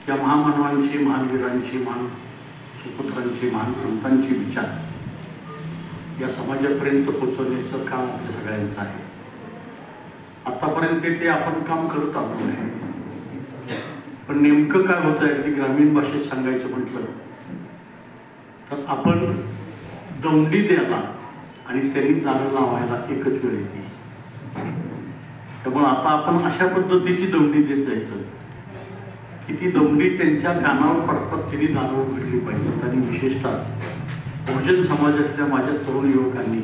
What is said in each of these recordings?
या महामानवांची, महावीरांची, महान सुपुत्रांची, महान संतांची विचार या समाजापर्यंत पोहोचवण्याचं काम आपल्या सगळ्यांचं आहे. आतापर्यंत ते आपण काम करत आलो आहे. पण नेमकं काय होतं आहे की ग्रामीण भाषेत सांगायचं म्हटलं तर आपण दौंडी द्यायला आणि त्यांनी दारू लावायला एकच वेळ येते. त्यामुळे आता आपण अशा पद्धतीची दौंडी देत जायचं की ती दौंडी त्यांच्या कानावर पडतात त्यांनी दारू उघडली पाहिजे. आणि विशेषतः बहुजन समाजातल्या माझ्या तरुण युवकांनी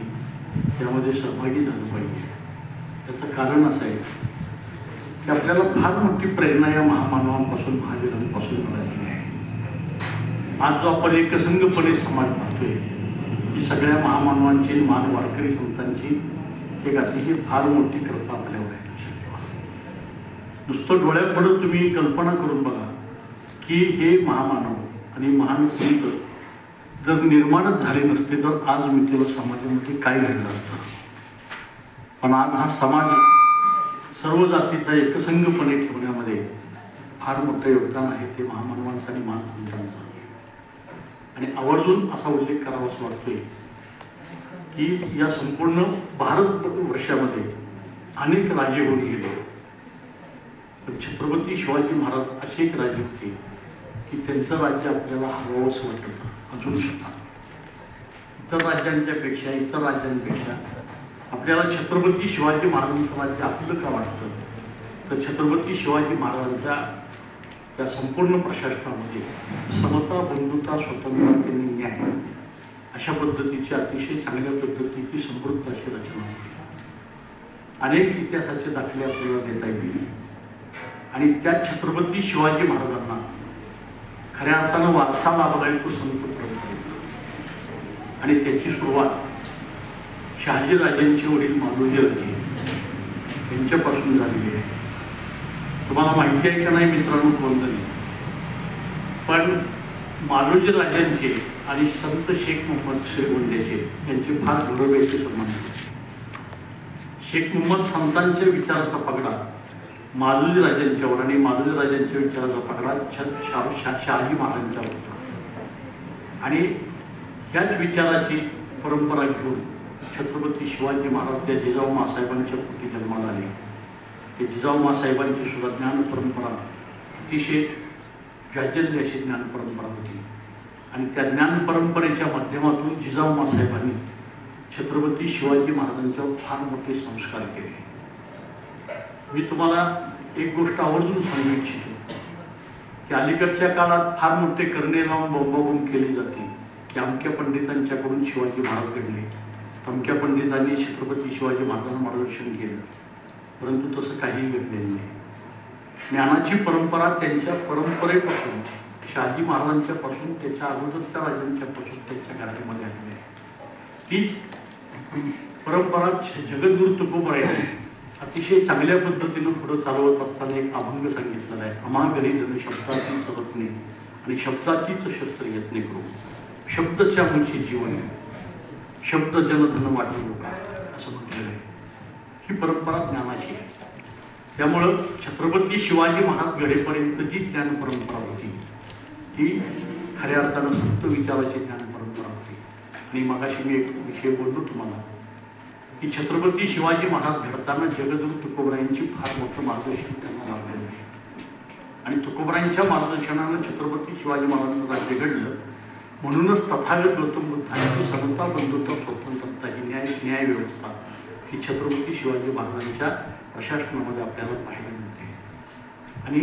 त्यामध्ये सहभागी झालं पाहिजे. त्याचं कारण असं आहे की आपल्याला फार मोठी प्रेरणा या महामानवांपासून, महावीरांपासून मिळाली आहे. आज जो आपण एकसंघपणे समाज पाहतोय ही सगळ्या महामानवांची, महान वारकरी संतांची एक अतिशय फार मोठी कृपा आपल्यावर आहे. नुसतं डोळ्यापुढं तुम्ही कल्पना करून बघा की हे महामानव आणि महान संत जर निर्माणच झाले नसते तर आज मितीला समाजामध्ये काय घडलं असतं. पण आज हा समाज सर्व जातीचा एकसंघपणे ठेवण्यामध्ये फार मोठं योगदान आहे ते महामानवांचं आणि महान संतांचं. आणि आवर्जून असा उल्लेख करावासा वाटतोय की या संपूर्ण भारतवर्षामध्ये अनेक राजे होऊन गेले. पण छत्रपती शिवाजी महाराज असे एक राजे होते की त्यांचं राज्य आपल्याला हवंसं वाटत होतं अजून सुद्धा. इतर राज्यांपेक्षा आपल्याला छत्रपती शिवाजी महाराजांचं राज्य आपलं का वाटतं तर छत्रपती शिवाजी महाराजांच्या त्या संपूर्ण प्रशासनामध्ये समता, बंधुता, स्वतंत्रता, न्याय अशा पद्धतीची अतिशय चांगल्या पद्धतीची समृद्ध अशी रचना होती. अनेक इतिहासाचे दाखले आपल्याला देता येतील. आणि त्या छत्रपती शिवाजी महाराजांना खऱ्या अर्थानं वारसा लाभलाय तो संत परंपरेचा. आणि त्याची सुरुवात शहाजीराजांचे वडील मालोजीराजे यांच्यापासून झालेली आहे. तुम्हाला माहिती आहे का नाही मित्रांनो कोणतरी, पण मालोजीराजांचे आणि संत शेख मोहम्मद श्रीगोंद्याचे यांचे फार गौरवाचे संबंध होते. शेख मोहम्मद संतांच्या विचाराचा पगडा मालोजीराजांच्यावर आणि मालोजीराजांच्या विचाराचा पगडा शहाजी महाराजांच्यावर होता. आणि ह्याच विचाराची परंपरा घेऊन छत्रपती शिवाजी महाराज त्या जिजाऊ मासाहेबांच्या पोटी जन्माला आले. ते जिजाऊ मासाहेबांची सुद्धा ज्ञान परंपरा अतिशय जाज्वल्य अशी ज्ञान परंपरा होती. आणि त्या ज्ञान परंपरेच्या माध्यमातून जिजाऊ मासाहेबांनी छत्रपती शिवाजी महाराजांच्यावर फार मोठे संस्कार केले. मी तुम्हाला एक गोष्ट आवर्जून सांगू इच्छितो की अलीकडच्या काळात फार मोठे करणे लावून बोंबाबोंब केली जाते की अमक्या पंडितांच्याकडून शिवाजी महाराज घडले, तमक्या पंडितांनी छत्रपती शिवाजी महाराजांना मार्गदर्शन केलं. परंतु तसं काहीही घडलेलं नाही. ज्ञानाची परंपरा त्यांच्या परंपरेपासून, शहाजी महाराजांच्या पासून, त्याच्या अगोदरच्या राजांच्या पासून त्यांच्या घरामध्ये आलेली आहे. ती परंपरा जगद्गुरु तुकोबरायांनी अतिशय चांगल्या पद्धतीनं पुढे चालवत असताना एक अभंग सांगितलेला आहे. अमागरी जण शब्दाची सवतने आणि शब्दाचीच शस्त्र यत्ने करू, शब्दच्या मुळची जीवन, शब्द जनधन वाटू नका असं म्हटलेलं आहे. ही परंपरा ज्ञानाची आहे. त्यामुळं छत्रपती शिवाजी महाराज घडेपर्यंत जी ज्ञान परंपरा होती ती खऱ्या अर्थानं सत्य विचाराची ज्ञान परंपरा होती. आणि मगाशी मी एक विषय बोललो तुम्हाला की छत्रपती शिवाजी महाराज घडताना जगद्गुरु तुकोबरायांची फार मोठं मार्गदर्शन त्यांना लाभलेलं आहे. आणि तुकोबरायांच्या मार्गदर्शनानं छत्रपती शिवाजी महाराजांचं राज्य घडलं. म्हणूनच तथागत गौतम बुद्धांची समता, बंधुता, स्वतंत्रता ही न्याय व्यवस्था ही छत्रपती शिवाजी महाराजांच्या प्रशासनामध्ये आपल्याला पाहायला मिळते. आणि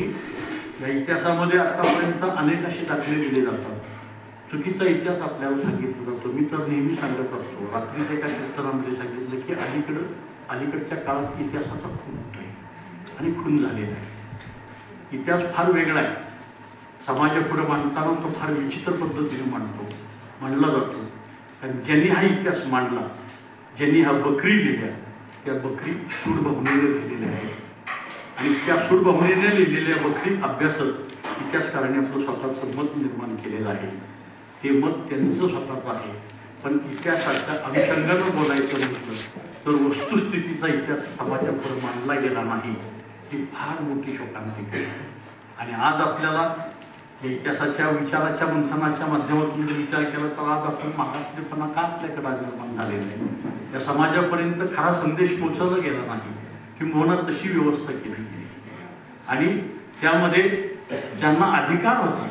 या इतिहासामध्ये आतापर्यंत अनेक असे दाखले दिले जातात. चुकीचा इतिहास आपल्याला सांगितला जातो. मी तर नेहमी सांगत असतो, रात्रीच्या एका कीर्तनामध्ये सांगितलं की अलीकडच्या काळात इतिहासाचा खून होत आहे आणि खून झालेला आहे. इतिहास फार वेगळा आहे. समाजापुढे मांडताना तो फार विचित्र पद्धतीने मांडला जातो. कारण ज्यांनी हा इतिहास मांडला, ज्यांनी हा बकरी लिहिल्या, त्या बकरी सूड भावनेने लिहिलेल्या आहेत. आणि त्या सूड भावनेने लिहिलेल्या बकरी अभ्यासत इतिहासकारांनी आपलं स्वतःचं मत निर्माण केलेलं आहे. ते मत त्यांचं स्वतःचं आहे. पण इतिहासाच्या अनुषंगानं बोलायचं म्हटलं तर वस्तुस्थितीचा इतिहास समाजापुढे मांडला गेला नाही. ही फार मोठी शोकांतिका आहे. आणि आज आपल्याला इतिहासाच्या विचाराच्या मंथनाच्या माध्यमातून जर विचार केला तर आज आपण महाराष्ट्रीयपणा का आपल्याकडे निर्माण झालेला आहे, या समाजापर्यंत खरा संदेश पोहोचवला गेला नाही, किंबहुना तशी व्यवस्था केली गेली आणि त्यामध्ये ज्यांना अधिकार होता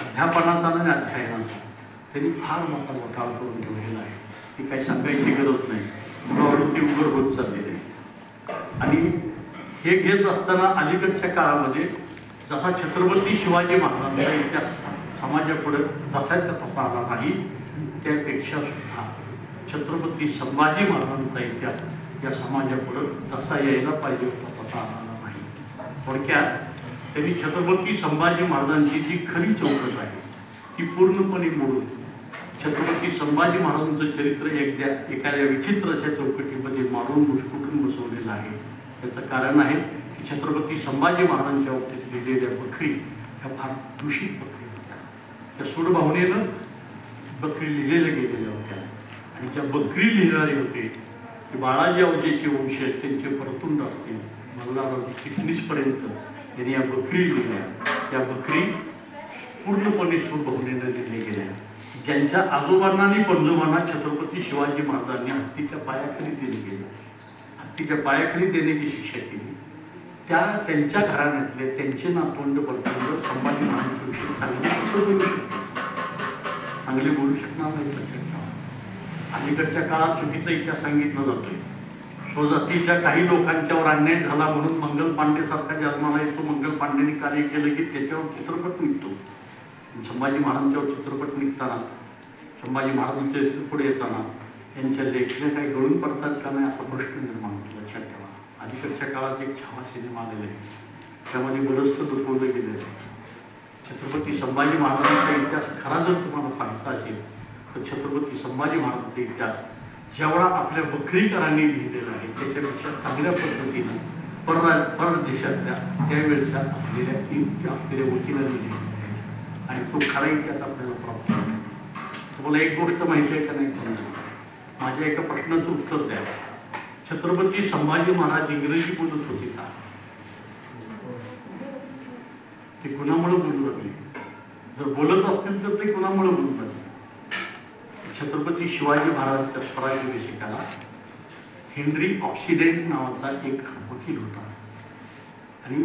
अध्यापनाचा आणि अध्ययनाचा त्यांनी फार मोठा घोटाळा करून ठेवलेला आहे. ती काही सांगायची गरज नाही, प्रवृत्ती उघड होत चाललेली आहे. आणि हे घेत असताना अलीकडच्या काळामध्ये जसा छत्रपती शिवाजी महाराजांचा इतिहास समाजापुढे जसायचा तसा आला नाही, त्यापेक्षा सुद्धा छत्रपती संभाजी महाराजांचा इतिहास या समाजापुढे जसा यायला पाहिजे होता तसा आला नाही. थोडक्यात त्यांनी छत्रपती संभाजी महाराजांची जी खरी चौकट आहे ती पूर्णपणे मोडून छत्रपती संभाजी महाराजांचं चरित्र एखाद्या विचित्र अशा चौकटीमध्ये मारून मुस्कुटून बसवलेलं आहे. त्याचं कारण आहे की छत्रपती संभाजी महाराजांच्या बाबतीत लिहिलेल्या बखरी ह्या फार दूषित बखरी होत्या. त्या सूडभावनेनं बखरी लिहिलेल्या गेलेल्या होत्या आणि ज्या बखरी लिहिणारे होते ते बाळाजी अवजेचे वंशज, त्यांचे परतुंड असतील, मल्हाररावजी चिटणीसपर्यंत त्यांनी या बखरी लिहिल्या. त्या बखरी पूर्णपणे सूडभावनेनं लिहिल्या गेल्या. ज्यांच्या आजोबांना आणि पंजोबांना छत्रपती शिवाजी महाराजांनी हत्तीच्या पायाखाली दिली गेली, हत्तीच्या पायाखाली देण्याची शिक्षा केली, त्यांच्या घराण्यातले त्यांचे नातवंड परतुंड संभाजी महाराजांविषयी चांगले बोलू शकणार नाही. अलीकडच्या काळात चुकीचा इतिहास सांगितला जातोय. स्वजातीच्या काही लोकांच्यावर अन्याय झाला म्हणून मंगल पांडे सारखा जन्माला येतो, मंगल पांडेने कार्य केलं की त्याच्यावर चित्रपट निघतो. संभाजी महाराजांच्यावर चित्रपट निघताना, संभाजी महाराजांच्या पुढे येताना यांच्या लेखण्या काही गळून पडतात का नाही असा प्रश्न निर्माण होतो. लक्षात ठेवा, अलीकडच्या काळात एक छावा सिनेमा आलेला आहे, त्यामध्ये बरंचसं दुखवलं गेलेलं आहे. छत्रपती संभाजी महाराजांचा इतिहास खरा जर तुम्हाला सांगता असेल तर छत्रपती संभाजी महाराजांचा इतिहास जेवढा आपल्या बखरीकरांनी लिहिलेला आहे त्याच्यापेक्षा चांगल्या पद्धतीनं परदेशातल्या त्यावेळेच्या आपलेल्या वकिलांनी लिहिलेला आहे आणि तो खरा इतिहास आपल्याला प्राप्त होतो. तुम्हाला एक गोष्ट माहिती आहे का नाही समजा, माझ्या एका प्रश्नाचं उत्तर द्या. छत्रपती संभाजी महाराज इंग्रजी बोलत होते का? ते कुणामुळे बोलू लागले? जर बोलत असतील तर ते कुणामुळे बोलू लागले? छत्रपती शिवाजी महाराजांच्या स्वराज्याभिषेकाला हेनरी ऑक्सिडेंट नावाचा एक वकील होता आणि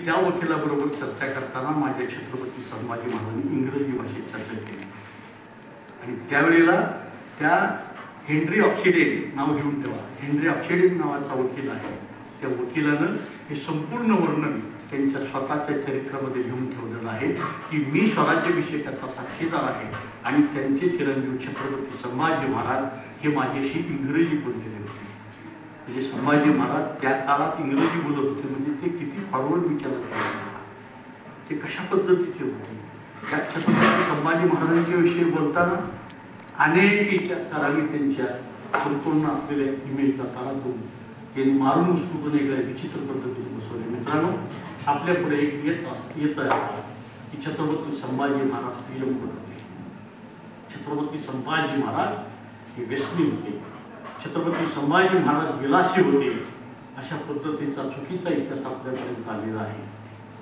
त्या वकिलाबरोबर चर्चा करताना माझ्या छत्रपती संभाजी महाराजांनी इंग्रजी भाषेत चर्चा केली आणि त्यावेळेला त्या हेनरी ऑक्सिडेंट नाव घेऊन ठेवा, हेनरी ऑक्सिडेंट नावाचा वकील आहे, त्या वकिलानं हे संपूर्ण वर्णन त्यांच्या स्वतःच्या चरित्रामध्ये लिहून ठेवलेलं आहे की मी स्वराज्याभिषेकाचा साक्षीदार आहे आणि त्यांचे चिरंजीव छत्रपती संभाजी महाराज हे माझ्याशी इंग्रजी बोललेले होते. म्हणजे संभाजी महाराज त्या काळात इंग्रजी बोलत होते म्हणजे ते किती फॉरवर्ड विचार, ते कशा पद्धतीचे होते. त्या छत्रपती संभाजी महाराजांच्या विषयी बोलताना अनेक इतिहासकारांनी त्यांच्या संपूर्ण असलेल्या इमेजला तारातून ते मारून उचलून एक विचित्र पद्धतीने बसवले. मित्रांनो, आपल्या पुढे एक येत आहे की छत्रपती संभाजी महाराज श्रीलंकन होते, छत्रपती संभाजी महाराज हे व्यसनी होते, छत्रपती संभाजी महाराज विलासी होते, अशा पद्धतीचा चुकीचा इतिहास आपल्यापर्यंत आलेला आहे.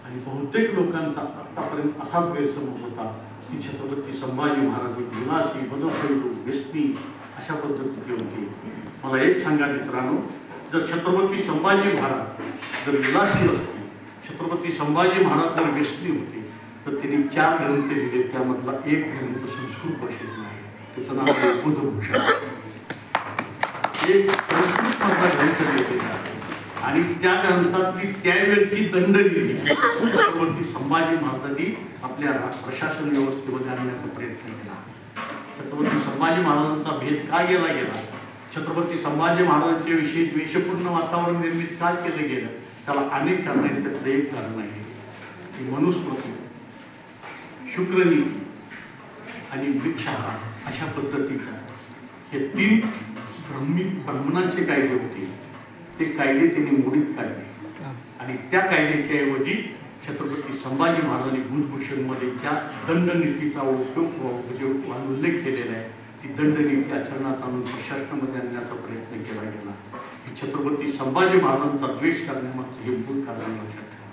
आणि बहुतेक लोकांचा आतापर्यंत असाच गैरसमज होता की छत्रपती संभाजी महाराज एक विलासी, बदपैलू, व्यसनी अशा पद्धतीचे होते. मला एक सांगा मित्रांनो, जर छत्रपती संभाजी महाराज जर विलासी असते, छत्रपती संभाजी महाराज जर व्यसनी होते तर त्यांनी 4 ग्रंथ लिहिले, त्यामधला एक ग्रंथ संस्कृत भाषेत नाही, त्याचं नाव आहे बुधभूषण. एक संस्कृतमधला ग्रंथ लिहिलेला आहे आणि त्या ग्रंथातली त्यावेळची दंड लिहिली छत्रपती संभाजी महाराजांनी आपल्या प्रशासन व्यवस्थेमध्ये आणण्याचा प्रयत्न केला. छत्रपती संभाजी महाराजांचा भेद का केला गेला, छत्रपती संभाजी महाराजांच्या विषयी द्वेषपूर्ण वातावरण निर्मित का केलं गेलं, त्याला अनेक कारण आहेत. त्यातलं एक कारण आहे की मनुस्मृती, शुक्रनीती आणि वृक्षाहार अशा पद्धतीचा हे 3 ब्राह्मणांचे कायदे होते. ते कायदे त्यांनी मोडीत काढले आणि त्या कायद्याच्या ऐवजी छत्रपती संभाजी महाराजांनी बुधभूषणमध्ये ज्या दंडनीतीचा उल्लेख केलेला आहे ती दंडनीती आचरणात आणून प्रशासनामध्ये आणण्याचा प्रयत्न केला गेला. छत्रपती संभाजी महाराजांचा द्वेष करण्यामागचं हे मूळ कारण लक्षात ठेवा.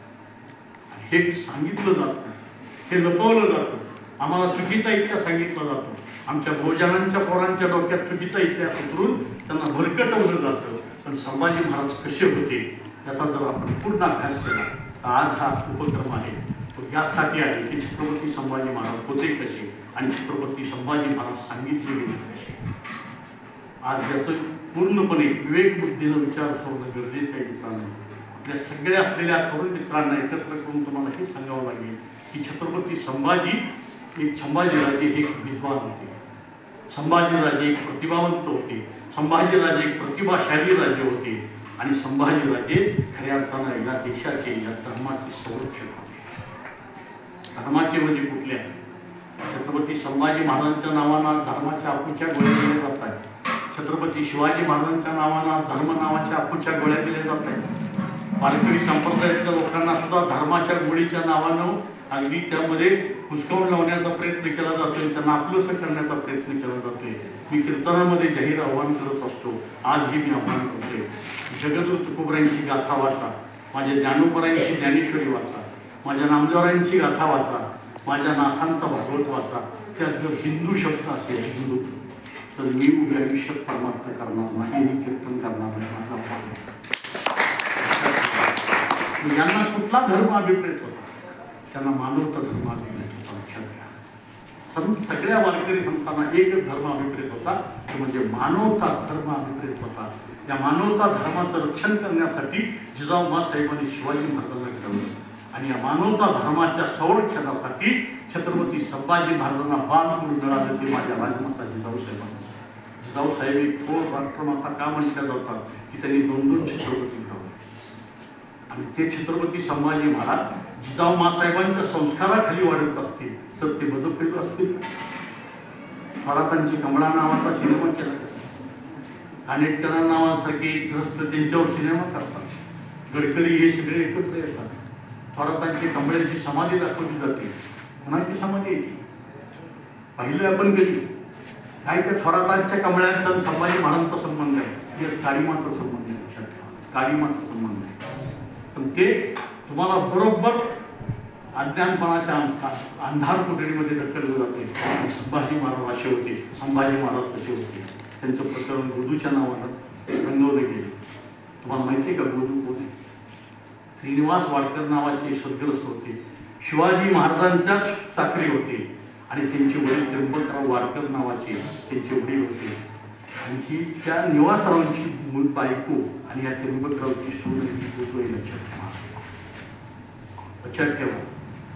हे सांगितलं जात नाही हे लपवलं जातं. आम्हाला चुकीचा इतिहास सांगितला जातो. आमच्या बहुजनांच्या पोरांच्या डोक्यात चुकीचा इतिहास उतरून त्यांना भरकटवलं जातं. पण संभाजी महाराज कसे होते याचा जर आपण पूर्ण अभ्यास केला तर आज हा उपक्रम आहे तो यासाठी आहे की छत्रपती संभाजी महाराज होते कसे आणि छत्रपती संभाजी महाराज सांगितले गेले कसे. आज याचं पूर्णपणे विवेक बुद्धीनं विचार करणं गरजेचं आहे मित्रांनो. आपल्या सगळ्या असलेल्या तरुण मित्रांना एकत्र करून तुम्हाला हे सांगावं लागेल की छत्रपती संभाजीराजे हे एक विद्वान होते. संभाजीराजे एक प्रतिभावंत होते. संभाजीराजे एक प्रतिभाशाली राजे होते आणि संभाजीराजे खऱ्या अर्थानं या देशाचे या धर्माचे संरक्षक होते. धर्माचे म्हणजे कुठल्या? छत्रपती संभाजी महाराजांच्या नावानं धर्माच्या आपूच्या गोळ्या दिल्या जात आहेत. छत्रपती शिवाजी महाराजांच्या नावानं धर्म नावाच्या आपूच्या गोळ्या दिल्या जात आहेत. वारकरी संप्रदायाच्या लोकांना सुद्धा धर्माच्या गोळीच्या नावानं अगदी त्यामध्ये हुसकावून लावण्याचा प्रयत्न केला जातोय. त्यांना आपलंसं करण्याचा प्रयत्न केला जातोय. मी कीर्तनामध्ये जाहीर आव्हान करत असतो. आजही मी आव्हान करतोय. जगद्गुरु तुकोबरायांची गाथा वाचा, माझ्या ज्ञानोबरायांची ज्ञानेश्वरी वाचा, माझ्या नामदेवरायांची गाथा वाचा, माझ्या नाथांचा भागवत वाचा. त्यात जर हिंदू शब्द असेल हिंदू तर मी उभ्या आयुष्यात परमार्थ करणार नाही, मी कीर्तन करणार नाही. माझा भाग यांना कुठला धर्म अभिप्रेत होता? त्यांना मानवता धर्म अभिप्रेत होता. लक्षात घ्या. सगळ्या वारकरी संतांना एकच धर्म अभिप्रेत होता, तो म्हणजे मानवता धर्म अभिप्रेत होता. या मानवता धर्माचं रक्षण करण्यासाठी जिजाऊ साहेबांनी शिवाजी महाराजांना घडवलं आणि या मानवता धर्माच्या संरक्षणासाठी छत्रपती संभाजी महाराजांना बाण मिळालं ते माझ्या राजमाता जिजाऊ साहेबांना. जिजाऊ साहेब एक थोर राष्ट्रमाता का म्हटल्या जातात की त्यांनी 2-2 छत्रपती घडवले आणि ते छत्रपती संभाजी महाराज जिजाऊ मासाहेबांच्या संस्काराखाली वाढत असतील तर ते बदलपेरू असतील. थोरातांची कमळा नावाचा सिनेमा केला, कानेटकरांना नावासारखे ग्रस्त त्यांच्यावर सिनेमा करतात, गडकरी हे सगळे एकत्र येतात. थोरातांची कमळ्याची समाधी दाखवली जाते. कोणाची समाधी आहे ती? पाहिलं आपण कधी? काय त्या थोरातांच्या कमळ्यांचा संभाजी महाराजांचा संबंध आहे? या काळीमाचा संबंध आहे. लक्षात ठेवा, काळीमाचा संबंध आहे. पण ते तुम्हाला बरोबर अज्ञानपणाच्या अंधार कोठडीमध्ये ढकललं जाते. संभाजी महाराज असे होते, संभाजी महाराज कसे होते, त्यांचं प्रकरण गोदूच्या नावानं रंगवलं गेले. तुम्हाला माहिती आहे का गोदू कोण? श्रीनिवास वाडकर नावाचे सद्ग्रस्त होते, शिवाजी महाराजांच्याच चाकरी होते आणि त्यांचे वडील त्र्यंबकराव वाडकर नावाचे त्यांचे वडील होते आणि ही त्या निवासरावांची मूळ बायको आणि या त्र्यंबकरावची सून गोदू. लक्षात ठेवा.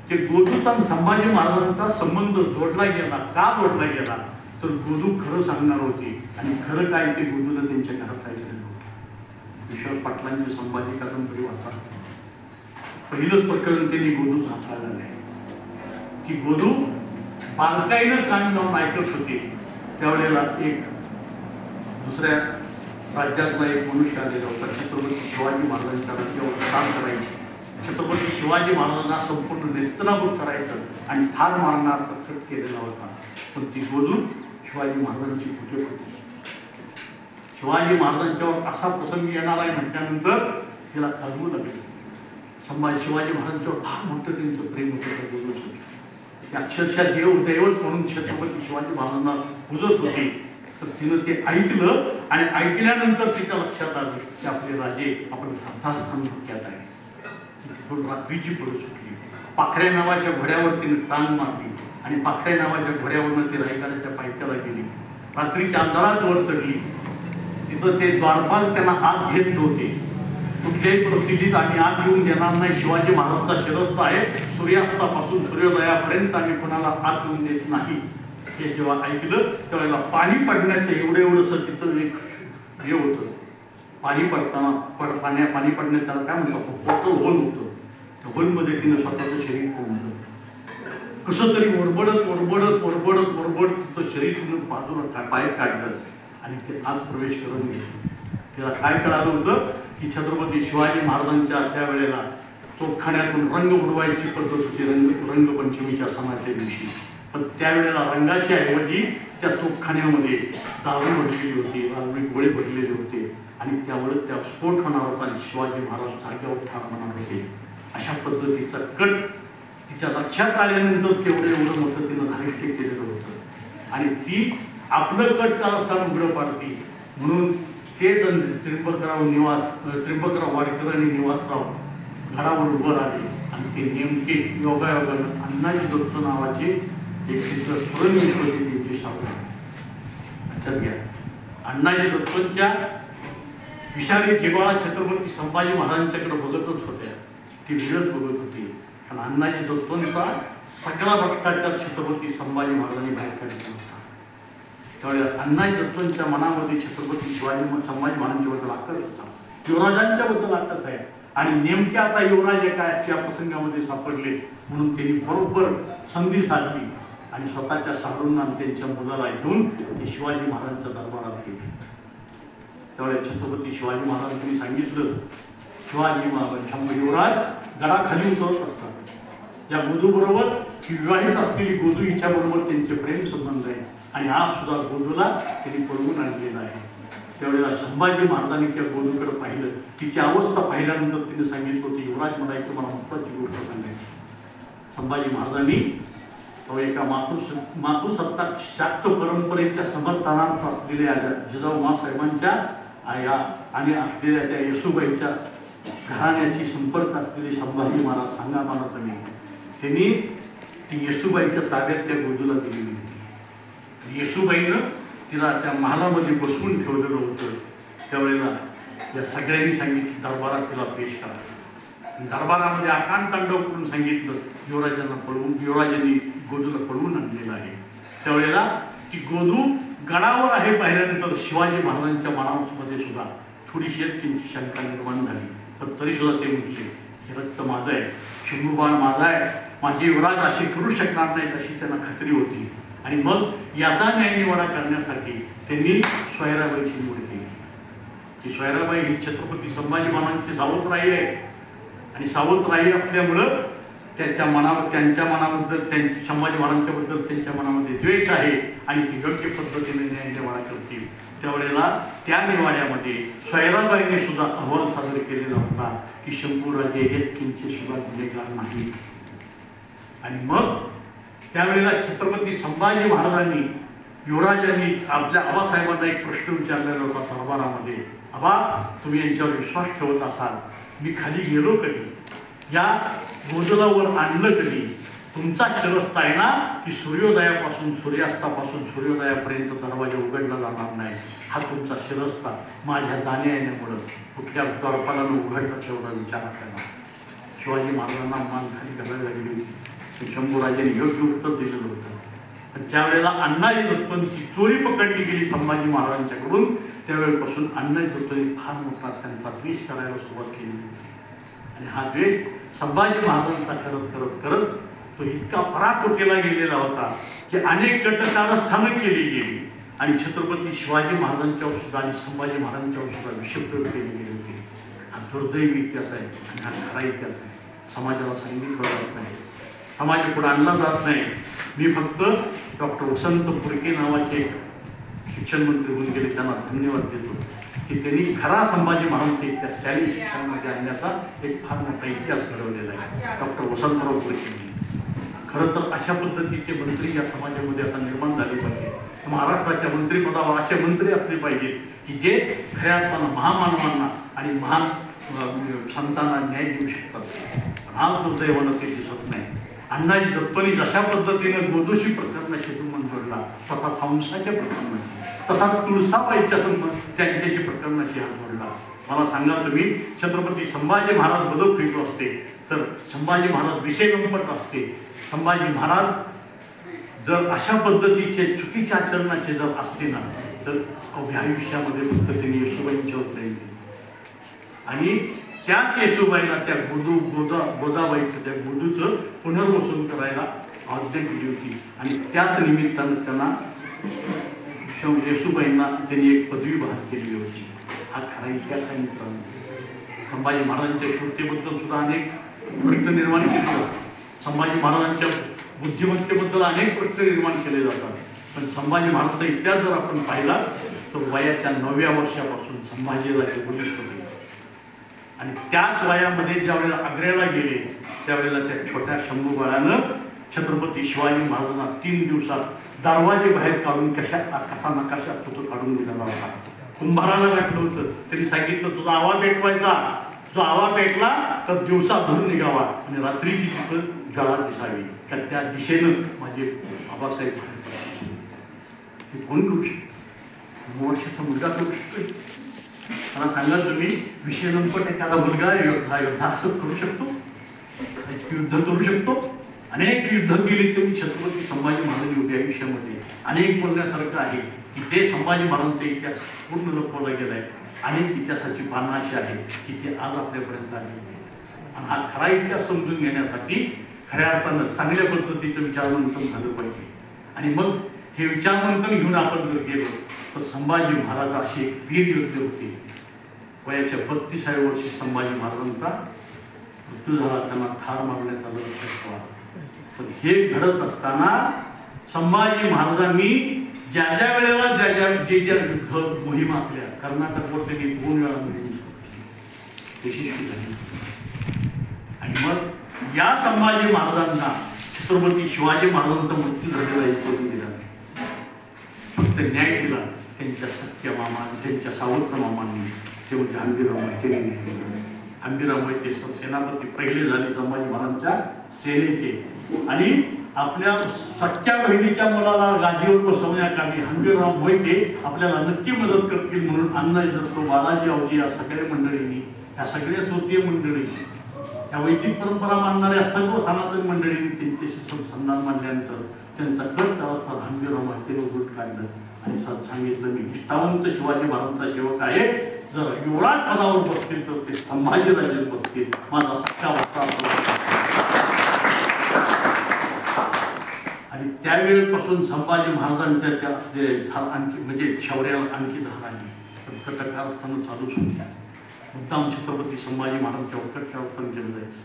ते गोदूचा संभाजी महाराजांचा संबंध जोडला गेला. का जोडला गेला? तर गोदू खरं सांगणार होते आणि खरं काय ते गोदूला त्यांच्या घरात ऐकलेलं होतं. विश्वास पाटलांची संभाजी कादंबरी वाचा. पहिलंच प्रकरण त्यांनी गोदूच हाताळलं नाही. की गोदू बालकाईनं कान लावून ऐकत होते. त्यावेळेला एक दुसऱ्या राज्यातला एक मनुष्य आलेला होता. छत्रपती शिवाजी महाराजांच्या राज्यावर काम करायचे. छत्रपती शिवाजी महाराजांना संपूर्ण नेस्तनाबूत करायचं आणि ठार मारण्याचा कट केलेला होता. पण ती गोदू शिवाजी महाराजांची पूजक होती. शिवाजी महाराजांच्यावर असा प्रसंग येणार आहे म्हटल्यानंतर तिला कळवू लागेल. शिवाजी महाराजांच्यावर फार मोठं त्यांचं प्रेम होतं. गोदूचं अक्षरशः दैवत म्हणून छत्रपती शिवाजी महाराजांना पूजत होते. तर तिनं ते ऐकलं आणि ऐकल्यानंतर तिच्या लक्षात आलं की आपले राजे आपण श्रद्धास्थान धोक्यात आहे. रात्रीची पडू सुटली. पाखऱ्या नावाच्या घोड्यावर तिने टांग मारली आणि पाखऱ्या नावाच्या घोड्यावरनं ती रायगडाच्या पायथ्याला गेली. रात्रीच्या अंधारात वर चढली. तिथं ते द्वारपाल त्यांना आत घेत नव्हते. कुठल्याही परिस्थितीत आम्ही आत येऊन देणार नाही. शिवाजी महाराजचा शिरस्थ आहे. सूर्यास्तापासून सूर्योदयापर्यंत आम्ही कोणाला आत येऊन देत नाही. हे जेव्हा ऐकलं त्यावेळेला पाणी पडण्याचं एवढंसं तिथं एक हे होतं. पाणी पडताना पाणी पडण्यात त्याला काय म्हणतात, पोटल होल होतं. त्या होलमध्ये तिनं स्वतःचं शरीर कोंबलं. कसं तरी ओरबडत तिचं शरीर तिनं बाजूला बाहेर काढलं आणि ते आत प्रवेश करून गेलं. तिला काय कळालं होतं की छत्रपती शिवाजी महाराजांच्या त्यावेळेला तोफखान्यातून रंग उडवायची पद्धत होती. रंगपंचमीच्या सणाच्या दिवशी. पण त्यावेळेला रंगाच्या ऐवजी त्या तोफखान्यामध्ये दारू भरलेली होती, दारूने गोळे भरलेले होते आणि त्यामुळे त्या स्फोट होणार होता आणि शिवाजी महाराज जागेवर ठार होणार होते. अशा पद्धतीचा कट तिच्या लक्षात आल्यानंतर तेवढं एवढं मोठं तिनं धारिष्ट्य केलेलं होतं आणि ती आपलं कट कारस्थान उघडं पाडती म्हणून ते त्र्यंबकराव वाडकर आणि निवासराव गडावर उभं राहिले आणि ते नेमके योगायोगानं अण्णाजी दत्त नावाचे एक चित्र स्मरण होते त्यांचे शाहू लक्षात घ्या. अण्णाजी दत्तच्या विषारी जिव्हाळा छत्रपती संभाजी महाराजांच्याकडे बघतच होत्या. ती वेळच बघत होती कारण अण्णाजी दत्तांचा सगळा भ्रष्टाचार छत्रपती संभाजी महाराजांनी बाहेर काढला होता. त्यावेळेस अण्णाजी दत्तांच्या मनामध्ये छत्रपती संभाजी महाराजांच्याबद्दल आकर्ष होता, युवराजांच्या बद्दल आकर्ष आहे आणि नेमके आता युवराज एका त्या प्रसंगामध्ये सापडले म्हणून त्यांनी बरोबर संधी साधली आणि स्वतःच्या शाहरूंना त्यांच्या मुलाला घेऊन ते शिवाजी महाराजांच्या दरबारात गेले. त्यावेळेस छत्रपती शिवाजी महाराजांनी सांगितलं, शिवाजी महाराज युवराज गडाखाली उतरत असतात, या गोदूबरोबर विवाहित असलेली गोदू हिच्याबरोबर त्यांचे प्रेम संबंध आहे आणि आज सुद्धा गोदूला त्यांनी पळवून आणलेला आहे. त्यावेळेला संभाजी महाराजांनी त्या गोदूकडे पाहिलं, तिची अवस्था पाहिल्यानंतर तिने सांगितलं होती, युवराज मला एक मला महत्वाची गोष्ट सांगायची. संभाजी महाराजांनी एका मातृसत्ताक शाक्त परंपरेच्या समर्थनार्थ असलेल्या जिजाऊ साहेबांच्या आया आणि असलेल्या त्या येसूबाईच्या घराण्याची संपर्क असलेले संभाजी महाराज सांगा मला तुम्ही, त्यांनी ती येसूबाईच्या ताब्यात त्या गोदूला दिलेली होती. येसूबाईनं तिला त्या महालामध्ये बसवून ठेवलेलं होतं. त्यावेळेला या सगळ्यांनी सांगितलं दरबारात तिला पेश करा. दरबारामध्ये आकांत तांडव करून सांगितलं युवराजांना पळवून, युवराजांनी गोदूला पळवून आणलेलं आहे. त्यावेळेला ती गोदू गडावर आहे पाहिल्यानंतर शिवाजी महाराजांच्या मनामध्ये सुद्धा थोडीशी त्यांची शंका निर्माण झाली, पण तरी सुद्धा ते म्हटले हे रक्त माझं आहे, शिंगूबाण माझा आहे, माझे युवराज असे करू शकणार नाहीत अशी त्यांना खात्री होती. आणि मग याचा न्यायनिवाडा करण्यासाठी त्यांनी सोयराबाईची निवड केली. की सोयराबाई ही छत्रपती संभाजी महाराजांची सावत्रबाई आहे आणि सावत्रबाई असल्यामुळं त्यांच्या मनाबद्दल त्यांच्या संभाजी महाराजांच्याबद्दल त्यांच्या मनामध्ये द्वेष आहे आणि ती योग्य पद्धतीने न्यायनिवाडा करतील. त्यावेळेला त्या निवाड्यामध्ये सोयराबाईने सुद्धा अहवाल सादर केलेला होता की शंभूराजे हेतकींचे सुद्धा गुन्हेगार नाही. आणि मग त्यावेळेला छत्रपती संभाजी महाराजांनी युवराजांनी आपल्या आबासाहेबांना एक प्रश्न विचारलेला होता दरबारामध्ये, आबा तुम्ही यांच्यावर विश्वास ठेवत असाल, मी खाली गेलो कधी, या गोदलावर आणलं कधी, तुमचा शिरस्ता आहे ना की सूर्योदयापासून सूर्यास्तापासून सूर्योदयापर्यंत दरवाजा उघडला जाणार नाही, हा तुमचा शिरस्ता माझ्या जाण्या येण्यामुळं कुठल्या द्वारपालानं उघडला तेवढा विचार केला. शिवाजी महाराजांना मान खाली घालायला लागली होती. शंभूराजांनी योग्य उत्तर दिलेलं होतं. ज्यावेळेला अण्णाजी दत्तांची चोरी पकडली गेली संभाजी महाराजांच्याकडून, त्यावेळेपासून अण्णाजी दत्तांनी फार मोठा त्यांचा द्वेष करायला सुरुवात केली होती. आणि हा द्वेष संभाजी महाराजांचा करत करत करत तो इतका पराकोटीला गेलेला होता की अनेक कटकारस्थानं केली गेली आणि छत्रपती शिवाजी महाराजांच्यावर सुद्धा आणि संभाजी महाराजांच्यावर सुद्धा विषप्रयोग केले गेले होते. हा दुर्दैवी इतिहास आहे आणि हा खरा इतिहास आहे. समाजाला सांगितलं जात नाही, समाजापुढे आणला जात नाही. मी फक्त डॉक्टर वसंत पुरके नावाचे एक शिक्षण मंत्री होऊन गेले, त्यांना धन्यवाद देतो की त्यांनी खरा संभाजी महाराजांचा इतिहास शालेय शिक्षणामध्ये आणण्याचा एक फार मोठा इतिहास घडवलेला आहे. डॉक्टर वसंतराव पुरके खरं तर अशा पद्धतीचे मंत्री या समाजामध्ये आता निर्माण झाले पाहिजे. महाराष्ट्राच्या मंत्रिपदावर असे मंत्री असले पाहिजेत की जे खऱ्या अर्थानं महामानवांना आणि महान संतांना न्याय देऊ शकतात. हा दुर्दैवानं ते दिसत नाही. अण्णाजी दत्तांनी जशा पद्धतीने गोदोशी प्रकरणाशी संबंध जोडला तसा हंसाच्या प्रकरणाशी, तसा तुळसाबाईच्या त्यांच्याशी प्रकरणाशी हात जोडला. मला सांगा तुम्ही, छत्रपती संभाजी महाराज बदल फिरलो असते तर संभाजी महाराज विषय गंमत असते. संभाजी महाराज जर अशा पद्धतीचे चुकीच्या आचरणाचे जर असते ना तर अवघ्या आयुष्यामध्ये फक्त त्यांनी येसूबाईंच्यावर प्रेम केले आणि त्याच येसूबाईला त्या गोदाबाईचं त्या गोदूचं पुनर्वसन करायला आज्ञा केली होती आणि त्याच निमित्तानं त्यांना येसूबाईंना त्यांनी एक पदवी बहाल केलेली होती. हा खरा इतिहास आहे मित्रांनो. संभाजी महाराजांच्या शूरतेबद्दल सुद्धा अनेक प्रश्न निर्माण केले जातात. संभाजी महाराजांच्या बुद्धिमत्तेबद्दल अनेक प्रश्न निर्माण केले जातात. पण संभाजी महाराजांचा इतिहास जर आपण पाहिला तर वयाच्या 9व्या वर्षापासून संभाजीराजे पोलीस होते. आणि त्याच वयामध्ये ज्यावेळेला आग्र्याला गेले त्यावेळेला त्या छोट्या शंभू बाळानं छत्रपती शिवाजी महाराजांना 3 दिवसात दरवाजे बाहेर काढून कसा नकाशा तो काढून दिलेला होता. कुंभाराला गाठलं होतं, त्यांनी सांगितलं तुझा आवा पेटवायचा, जो आवा पेटला तर दिवसा धूर निघावा आणि रात्रीची तिथं ज्वाला दिसावी, का त्या दिशेनं माझे बाबासाहेब बाहेर पडायचे. हे कोण करू शकतो? 9 वर्षाचा मुलगा करू शकतोय? मला सांगा तुम्ही, विषय लंपट एखादा मुलगा योद्धा असं करू शकतो? युद्ध करू शकतो? अनेक युद्ध केली तरी छत्रपती संभाजी महाराज उभ्या आयुष्यामध्ये अनेक बोलण्यासारखं आहे की ते संभाजी महाराजांचा इतिहास पूर्ण लपवला गेलाय. अनेक इतिहासाची पानं अशी आहे की ते आज आपल्यापर्यंत आलेली आहेत. आणि हा खरा इतिहास समजून घेण्यासाठी खऱ्या अर्थानं चांगल्या पद्धतीचं विचारमंथन झालं पाहिजे. आणि मग हे विचारमंथन घेऊन आपण जर गेलो तर संभाजी महाराज असे एक वीर योद्धे होते. वयाच्या 32व्या वर्षी संभाजी महाराजांचा मृत्यू झाला, त्यांना ठार मारण्यात आलं लक्षात. पण हे घडत असताना संभाजी महाराजांनी ज्या ज्या वेळेला जे युद्ध मोहीम आखल्या, कर्नाटकवर त्यांनी 2 वेळा मोहीम यशस्वी झाली. आणि मग या संभाजी महाराजांना छत्रपती शिवाजी महाराजांचा मृत्यू झालेला एक करून दिला नाही, फक्त न्याय दिला त्यांच्या सख्या मामा, त्यांच्या सावत्र मामांनी. ते म्हणजे हंबीरराव मोहिते. हंबीरराव मोहिते सेनापती पहिले झाले संभाजी महाराजांच्या सेनेचे. आणि आपल्या सख्या बहिणीच्या मुलाला गादीवर बसवण्यासाठी हंबीरराव मोहिते आपल्याला नक्की मदत करतील म्हणून अण्णाजी दत्तो, बालाजी आवजी या सगळ्या मंडळींनी, या सगळ्या श्रोतीय मंडळी, या वैदिक परंपरा मानणाऱ्या सर्व सनातन मंडळींनी त्यांच्याशी संधान मांडल्यानंतर त्यांचा कट करावा हंबीरराव मोहितेने उलट काढलं आणि सांगितलं मी निष्ठावंत शिवाजी महाराजांचा सेवक आहे, जर युवराज पदावर बसतील तर ते संभाजीराजे बसतील, माझा सख्या वाचा. आणि त्यावेळेपासून संभाजी महाराजांच्या त्या आणखी म्हणजे शौर्याला आणखी धार आली. पण कटकार असताना चालूच होत्या. मुद्दाम छत्रपती संभाजी महाराजांच्या कटकार वर्तन केलं जायचं.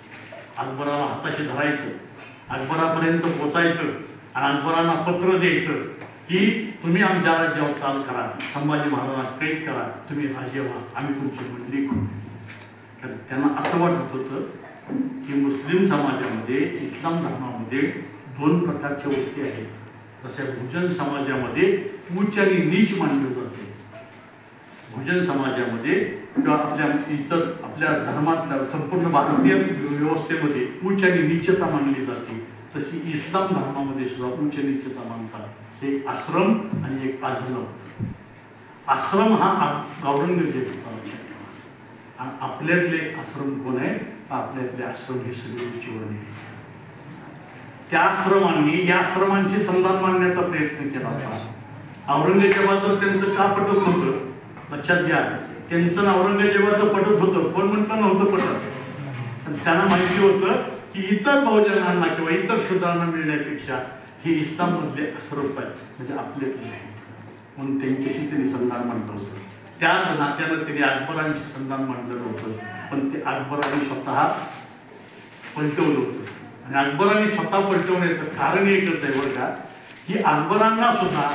अकबराला हाताशी धरायचं, अकबरापर्यंत पोचायचं आणि अकबरांना पत्र द्यायचं की तुम्ही आमच्या राज्यावर चाल करा, संभाजी महाराजांना कैद करा, तुम्ही राजे व्हा, आम्ही तुमची मंडळी करू. कारण त्यांना असं वाटत होतं की मुस्लिम समाजामध्ये, इस्लाम धर्मामध्ये 2 प्रकारच्या वृत्ती आहेत. जसे भोजन समाजामध्ये उच्च आणि नीच मानलं जाते. भोजन समाजामध्ये किंवा आपल्या धर्मातल्या संपूर्ण भारतीय व्यवस्थेमध्ये उच्च आणि नीचता मानली जाते. तशी इस्लाम धर्मामध्ये सुद्धा उच्च नीचता मानतात. एक आश्रम आणि एक आश्रम. आश्रम हा औरंगजेब होता आणि आपल्यातले आश्रम कोण आहे? आपल्यातले आश्रम हे सगळे उच्चवर्णीय आहे. त्या आश्रमांनी या आश्रमांची संधान मांडण्याचा प्रयत्न केला होता. औरंगजेबाचं त्यांचं का पटत होतं लक्षात घ्या. त्यांचं औरंगजेबाचं पटत होतं, कोण म्हटलं नव्हतं पटत. त्यांना माहिती होतं की इतर बहुजनांना किंवा इतर शूद्रांना मिळण्यापेक्षा हे इस्लाममधले आश्रम आहेत म्हणजे आपल्यातले आहे, म्हणून त्यांच्याशी त्यांनी संधान मांडलं होतं. त्याच नात्यानं त्यांनी अकबरांशी संधान मांडलं होतं. पण ते अकबरांनी स्वतः पलटवलं होतं. आणि अकबरांनी स्वतः पलटवण्याचं कारण एकच आहे बरं का, की अकबरांना सुद्धा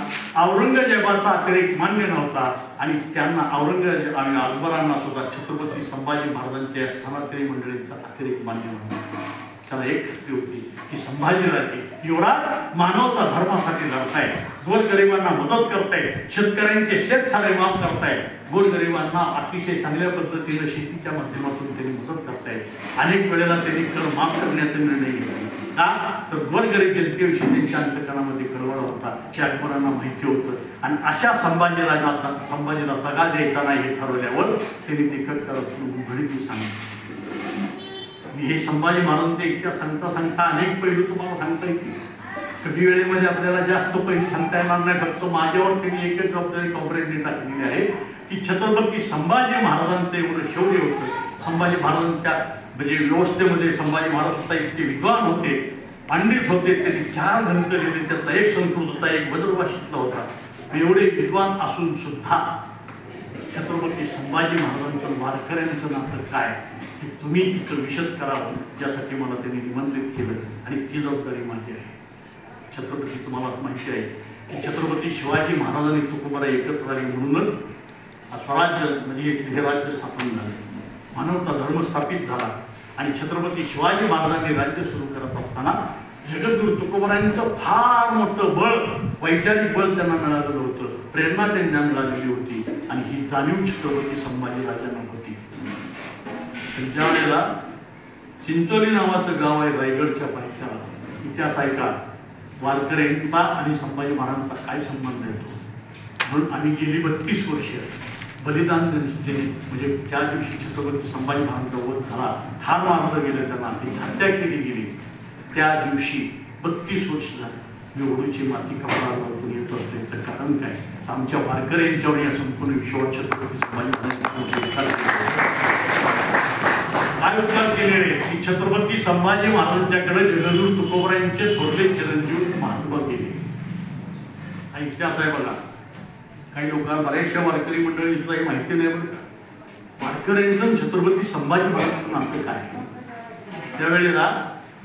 औरंगजेबाचा अतिरेक मान्य नव्हता आणि त्यांना औरंगजेब आणि अकबरांना सुद्धा छत्रपती संभाजी महाराजांच्या सनातनी मंडळींचा अतिरेक मान्य नव्हता. त्याला एक खात्री होती की संभाजीराजे युवराज मानवता धर्मासाठी लढताय, गोरगरिबांना मदत करताय, शेतकऱ्यांचे शेतसारे माफ करताय, गोरगरिबांना अतिशय चांगल्या पद्धतीने शेतीच्या माध्यमातून त्यांनी मदत करताय. अनेक वेळेला त्यांनी कर माफ करण्याचा निर्णय घेतला. का तर गोरगरीब जनतेविषयी त्यांच्या अंतकरणामध्ये कळवळ होता, हे अकबरांना माहिती होतं. आणि अशा संभाजीला दगा द्यायचा नाही हे ठरवल्यावर त्यांनी ते कट करत घडीची सांगितलं. हे संभाजी महाराजांचा इतिहास सांगता अनेक पैलू तुम्हाला सांगता येतील. कधी वेळेमध्ये आपल्याला जास्त पैलू सांगता येणार नाही. फक्त माझ्यावर त्यांनी एकच जबाबदारी कॉम्प्रेटने टाकलेली आहे की छत्रपती संभाजी महाराजांचं एवढं शौर्य होतं. संभाजी महाराजांच्या म्हणजे व्यवस्थेमध्ये संभाजी महाराज सुद्धा इतके विद्वान होते, पंडित होते. त्यांनी 4 ग्रंथ लिहिले, त्यातला एक संस्कृत होता, एक बद्रभाषेतला होता. एवढे विद्वान असून सुद्धा छत्रपती संभाजी महाराजांचं वारकऱ्यांचं नातं काय हे तुम्ही इथं विशद करावं, ज्यासाठी मला त्यांनी निमंत्रित केलं आणि ती जबाबदारी माझी आहे. छत्रपती तुम्हाला माहिती आहे की छत्रपती शिवाजी महाराजांनी तुकोबारा एकत्र आले म्हणूनच स्वराज्य म्हणजे हे राज्य स्थापन झालं. मानवता धर्म स्थापित झाला आणि छत्रपती शिवाजी महाराजांनी राज्य सुरू करत असताना जगद्गुरु तुकोबारायांचं फार मोठं बळ, वैचारिक बळ त्यांना मिळालेलं होतं, प्रेरणा त्यांना मिळालेली होती आणि ही जाणीव छत्रपती संभाजीराजांना होती. ज्या वेळेला चिंचोली नावाचं गाव आहे रायगडच्या पायथ्याला, इतिहास ऐका, वारकऱ्यांचा आणि संभाजी महाराजांचा काय संबंध येतो. म्हणून आम्ही गेली 32 वर्ष बलिदान दिली, म्हणजे त्या दिवशी छत्रपती संभाजी महाराजांचा वध झाला, ठार मारलं गेलं, त्यांना हत्या केली गेली, त्या दिवशी 32 वर्ष झाली मी ओढूची माती कपाळावर येत असतो. याचं कारण काय, आमच्या वारकऱ्यांच्यावर या संपूर्ण विश्वात छत्रपती संभाजी काय उपकार केलेले की छत्रपती संभाजी महाराजांच्याकडे जगद्गुरु तुकोबारायांचे थोरले चिरंजीव महात्मा गेले. हा इतिहास आहे बघा. काही लोकांना, बऱ्याचशा वारकरी मंडळी सुद्धा ही माहिती नाही बरं का. वारकऱ्यांचं छत्रपती संभाजी महाराजांचं नातं काय. त्यावेळेला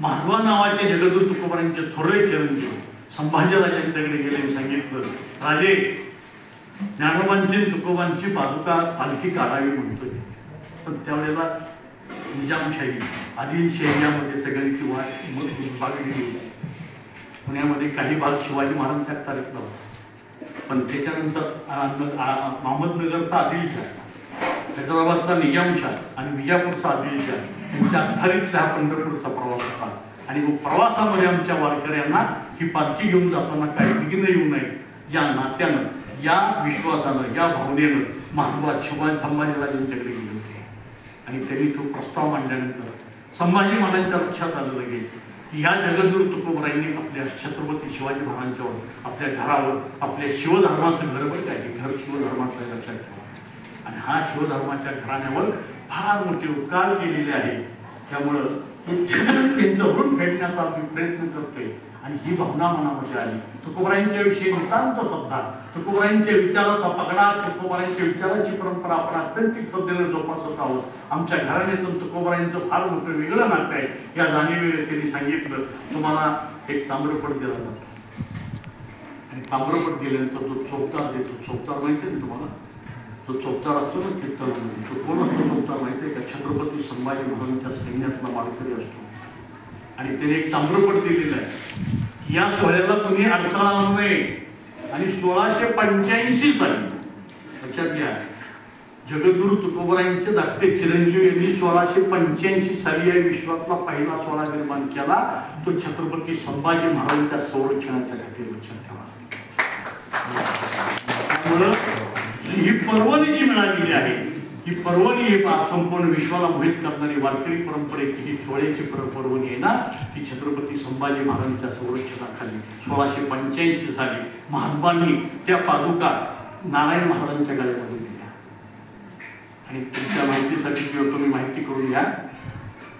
महात्मा नावाचे जगद्गुरु तुकोबारायांचे थोरले चिरंजीव संभाजीराजांच्याकडे गेले आणि सांगितलं, राजे ज्ञानोबांची तुकोबांची पादुका पालखी काढावी म्हणतोय. पण त्यावेळेला निजामशाही, आदिलशाही यामध्ये सगळी किंवा विभागली गेली. पुण्यामध्ये काही भाग शिवाजी महाराजांच्या तारीख नव्हता, पण त्याच्यानंतर अहमदनगरचा आदिलशाह, हैदराबादचा निजामशाह आणि विजापूरचा आदिलशाह यांच्या आधारितला हा पंढरपूरचा प्रवास होता. आणि प्रवासामध्ये आमच्या वारकऱ्यांना ही पालखी घेऊन जाताना काही विघ्न येऊ नये या नात्यानं, या विश्वासानं, या भावनेनं महात्मा शिवाजी संभाजीराजांच्याकडे गेले होते. आणि त्यांनी तो प्रस्ताव मांडल्यानंतर संभाजी महाराजांच्या लक्षात आलं लगेच की ह्या जगद्गुरु तुकोबारायांनी आपल्या छत्रपती शिवाजी महाराजांच्यावर, आपल्या घरावर, आपल्या शिवधर्माचं घर बरं काय, घर शिवधर्माचं लक्षात ठेवा. आणि हा शिवधर्माच्या घराण्यावर फार मोठे उपकार केलेले आहे. त्यामुळं त्यांचं ऋण फेडण्याचा आम्ही प्रयत्न करतोय. आणि ही भावना मनामध्ये आली. तुकोबारायांच्या विषयी नितांत श्रद्धा, तुकोबारायांच्या विचाराचा पगडा, तुकोबारायांच्या विचाराची परंपरा आपण अत्यंत श्रद्धेने जोपासत आहोत. आमच्या घराण्यातून तुकोबारायांचं फार मोठं वेगळं नातं आहे. या जाणीवेळी त्यांनी सांगितलं, तुम्हाला एक ताम्रपट दिला जातो आणि ताम्रपट दिल्यानंतर जो चौकदार देतो, चौकदार माहिती आहे तुम्हाला, तो चौकदार असतो ना कीर्तनामध्ये, तो कोण असतो चौकदार माहिती आहे का, छत्रपती संभाजी महाराजांच्या सैन्यातला मानकरी असतो. आणि त्याने एक ताम्रपट दिलेलं आहे, या सोहळ्याला तुम्ही अडथळा आणू नये. आणि 1685 साली, लक्षात घ्या, जगद्गुरु तुकोबारायांचे धाकटे चिरंजीव यांनी 1685 साली या विश्वातला पहिला सोहळा निर्माण केला, तो छत्रपती संभाजी महाराजांच्या संरक्षणाच्या खाली. लक्षात ठेवा. त्यामुळं ही पर्वणी जी मिळालेली आहे, ही पर्वणी ही संपूर्ण विश्वाला मोहित करणारी वारकरी परंपरेची ही सोहळ्याची पर्वणी आहे ना, ती छत्रपती संभाजी महाराजांच्या संरक्षणाखाली 1685 साली महात्मांनी त्या पादुका नारायण महाराजांच्या गळ्यामध्ये दिल्या. आणि तुमच्या माहितीसाठी किंवा तुम्ही माहिती करून घ्या,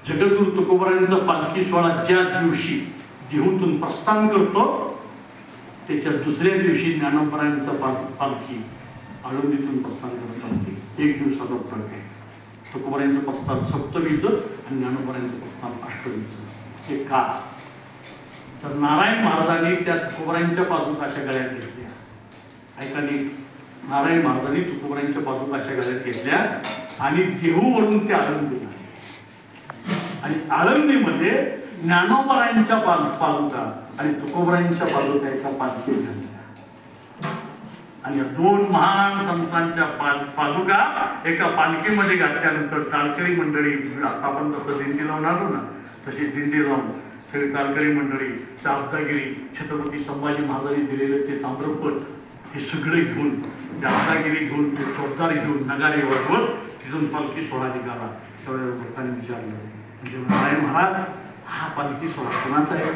जगद्गुरु तुकोबारायांचा पालखी सोहळा ज्या दिवशी देहूतून प्रस्थान करतो, त्याच्या दुसऱ्या दिवशी ज्ञानोबारायांचा पालखी आळंदीतून प्रस्थान करत असते. एक दिवसाचा फरक आहे. तुकोबारायांचं प्रस्थान सप्तमीचं आणि ज्ञानोबारायांचं प्रस्थान अष्टमीचं. हे का, तर नारायण महाराजांनी त्या तुकोबारायांच्या पादुकाच्या गळ्यात घेतल्या. ऐका नी, नारायण महाराजांनी तुकोबारायांच्या पादुकाच्या गळ्यात घेतल्या आणि देहूवरून त्या आळंदीला, आणि आळंदीमध्ये ज्ञानोबारायांच्या पादुका आणि तुकोबारायांच्या पादुका एका पालखीत घातल्या. आणि दोन महान संतांच्या पादुका एका पालखीमध्ये घातल्यानंतर टाळकरी मंडळी, आता आपण जसं दिंडी लावून आलो ना, तशी दिंडी लावून सगळी टाळकरी मंडळी, चाफदागिरी, छत्रपती संभाजी महाराजांनी दिलेले ते ताम्रपट हे सगळे घेऊन, चाफदागिरी घेऊन, ते चौदार घेऊन, नगारे वाजवत तिथून पालखी सोहळा निघाला. त्यावेळेला लोकांनी विचारलं, म्हणजे नारायण महाराज हा पालखी सोहळा कोणाचा आहे?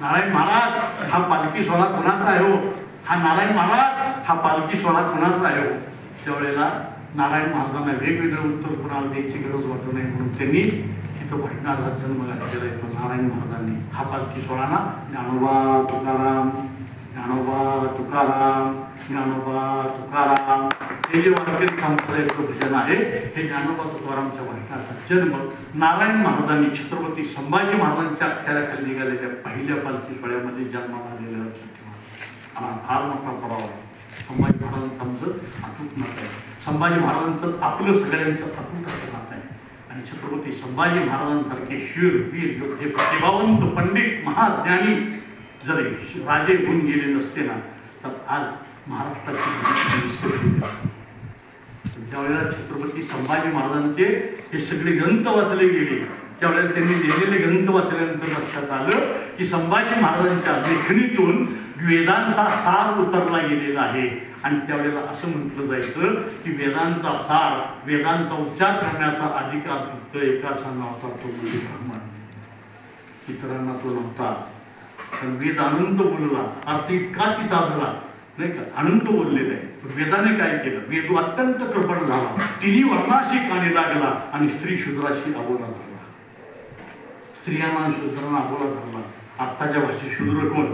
नारायण महाराज हा पालखी सोहळा कोणाचा आहे हो? हा नारायण महाराज हा पालखी सोहळा कोणाचा आहे हो? त्यावेळेला नारायण महाराजांना वेगवेगळं उत्तर कोणाला द्यायची गरज वाटू नये म्हणून त्यांनी तिथं भटनाला जन्म घातलेला आहे. पण नारायण महाराजांनी हा पालखी सोहळा ना, ज्ञानोबा तुकाराम, ज्ञानोबा तुकाराम, ज्ञानोबा तुकाराम, हे जे वारकरी संप्रदायाचं भजन आहे, हे ज्ञानोबा तुकारामच्या भजनाचा जन्म नारायण महाराजांनी छत्रपती संभाजी महाराजांच्या अख्याऱ्याखाली निघालेल्या पहिल्या पालखी सोहळ्यामध्ये जन्माला आलेला लक्षात ठेवा. हा फार मोठा प्रभाव आहे. संभाजी महाराजांचं आमचं अतूट नातं आहे. संभाजी महाराजांचं आपलं सगळ्यांचं अतूट असं नातं आहे. आणि छत्रपती संभाजी महाराजांसारखे शूर वीर योद्धे प्रतिभावंत पंडित महाज्ञानी जर राजे होऊन गेले नसते ना तर आज महाराष्ट्राची ज्यावेळेला छत्रपती संभाजी महाराजांचे हे सगळे ग्रंथ वाचले गेले, त्यावेळेला त्यांनी लिहिलेले ग्रंथ वाचल्यानंतर लक्षात आलं की संभाजी महाराजांच्या लेखणीतून वेदांचा सार उतरला गेलेला आहे. आणि त्यावेळेला असं म्हटलं जायचं की वेदांचा सार, वेदांचा उच्चार करण्याचा अधिकार फक्त एकाचा होता, तो म्हणजे ब्राह्मण. इतरांना तो नव्हता. पण वेद अनंत बोलला, अर्थ इतका की साधला नाही का, अनंत बोललेला आहे. वेदाने काय केलं, वेद अत्यंत कृपण झाला, तिन्ही वर्णाशी कानी लागला आणि स्त्री शूद्राशी अबोला धरला. स्त्रियांना शूद्रांना अबोला धरला. आत्ताच्या भाषेत शूद्र कोण?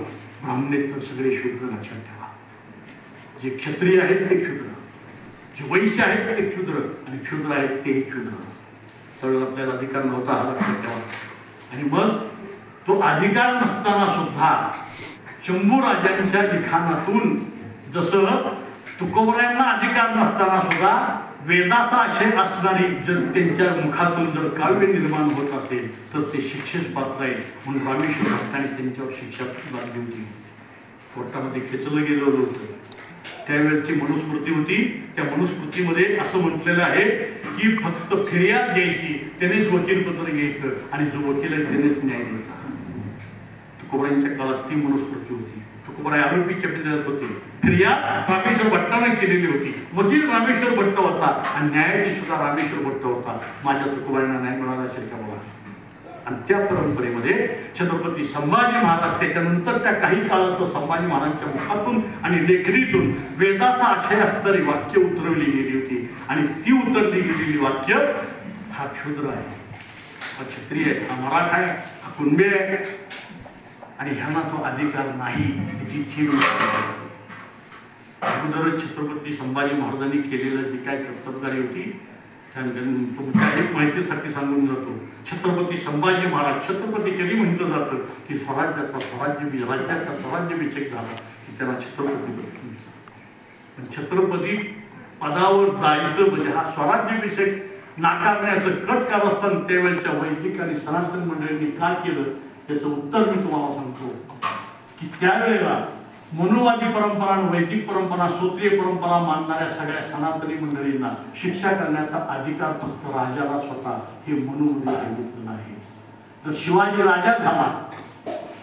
ब्राह्मणेतर सगळे शूद्र लक्षात ठेवा. जे क्षत्रिय आहेत ते क्षुद्र, जे वैश्य आहेत ते क्षुद्र आणि क्षुद्र आहेत ते क्षुद्र. त्यावेळेला आपल्याला अधिकार नव्हता हा लक्षात ठेवा. आणि मग तो अधिकार नसताना सुद्धा शंभू राजांच्या लिखाणातून जसं तुकोबरायांना अधिकार नसताना सुद्धा वेदाचा आशय असणारी जर त्यांच्या मुखातून जर काव्य निर्माण होत असेल तर ते शिक्षेस पात्र आहे. म्हणून रामेश्वर भट्टाने त्यांच्यावर शिक्षा बांधली होती. कोर्टामध्ये खेचलं गेलं होतं. त्यावेळेची मनुस्मृती होती. त्या मनुस्मृतीमध्ये असं म्हटलेलं आहे की फक्त फिर्याद द्यायची, त्यानेच वकीलपत्र घ्यायचं आणि जो वकील आहे त्यानेच न्याय द्यायचा. तुकोबरायांच्या काळात ती मनुस्मृती होती. तुकोबराय आरोपीच्या पिंजऱ्यात होते. फिर्याद रामेश्वर भट्टाने केलेली होती. वकील रामेश्वर भट्ट होता आणि न्यायाधीश सुद्धा रामेश्वर भट्ट होता. माझ्या तुकोबरायांना न्याय मिळाला असेल का बघा. आणि त्या परंपरेमध्ये छत्रपती संभाजी महाराज त्याच्यानंतरच्या काही काळात संभाजी महाराजांच्या मुखातून आणि लेखणीतून वेदाचा आशय असणारी वाक्य उतरवली गेली होती. आणि ती उतरली गेलेली वाक्य हा क्षुद्र आहे, हा क्षत्रिय आहे, हा मराठा आहे, हा कुणबी आहे आणि ह्यांना तो अधिकार नाही याची खीण अगोदर छत्रपती संभाजी महाराजांनी केलेलं जी काय कर्तबगारी होती तुमच्या एक माहितीसाठी सांगून जातो. छत्रपती संभाजी महाराज, छत्रपती कधी म्हटलं जातं की स्वराज्याचा स्वराज्याभिषेक झाला की त्याला छत्रपती. पण छत्रपती पदावर जायचं म्हणजे हा स्वराज्याभिषेक नाकारण्याचं कट कारस्थान त्यावेळेच्या वैदिक आणि सनातन मंडळींनी का केलं याचं उत्तर मी तुम्हाला सांगतो की त्यावेळेला मनुवादी परंपरा, वैदिक परंपरा, सूत्रीय परंपरा मानणाऱ्या सगळ्या सनातनी मंडळींना शिक्षा करण्याचा अधिकार फक्त राजालाच होता. हे मनुमध्ये सांगितलेलं आहे. जर शिवाजी राजा झाला,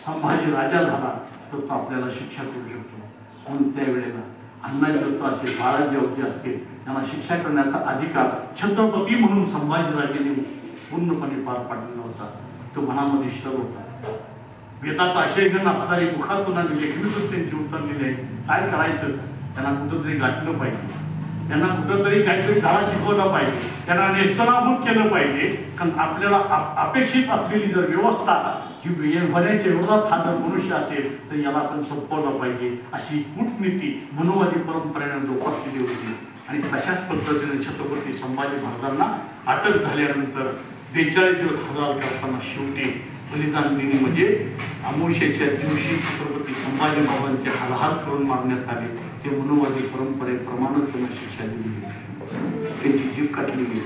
संभाजी राजा झाला तर तो आपल्याला शिक्षा करू शकतो. म्हणून त्यावेळेला अण्णाजी दत्त असेल, बाळाजी अवधी असतील यांना शिक्षा करण्याचा अधिकार छत्रपती म्हणून संभाजीराजांनी पूर्णपणे पार पाडलेला होता. तो मनामध्ये शर होता. वेदाचा आशय न नसणारी मुखातून आणि लेखणीतून त्यांची उतरलेली आहे. काय करायचं, त्यांना कुठंतरी गाठलं पाहिजे, त्यांना कुठंतरी काहीतरी धडा शिकवला पाहिजे, त्यांना नेस्तनाभूत केलं पाहिजे. कारण आपल्याला अपेक्षित असलेली जर व्यवस्था ही होण्याच्या विरोधात हा जर मनुष्य असेल तर याला आपण संपवलं पाहिजे अशी कूटनीती मनुवादी परंपरेने जोपासलेली होती. आणि तशाच पद्धतीने छत्रपती संभाजी महाराजांना अटक झाल्यानंतर 42 दिवस हवाल करताना शेवटी बलिदान दिनी म्हणजे अमावस्येच्या दिवशी छत्रपती संभाजी महाराजांचे हालहाल करून मारण्यात आले. ते मनुवादी परंपरेप्रमाणेच त्यांना शिक्षा दिली गेली. त्यांची जीभ काटली गेली.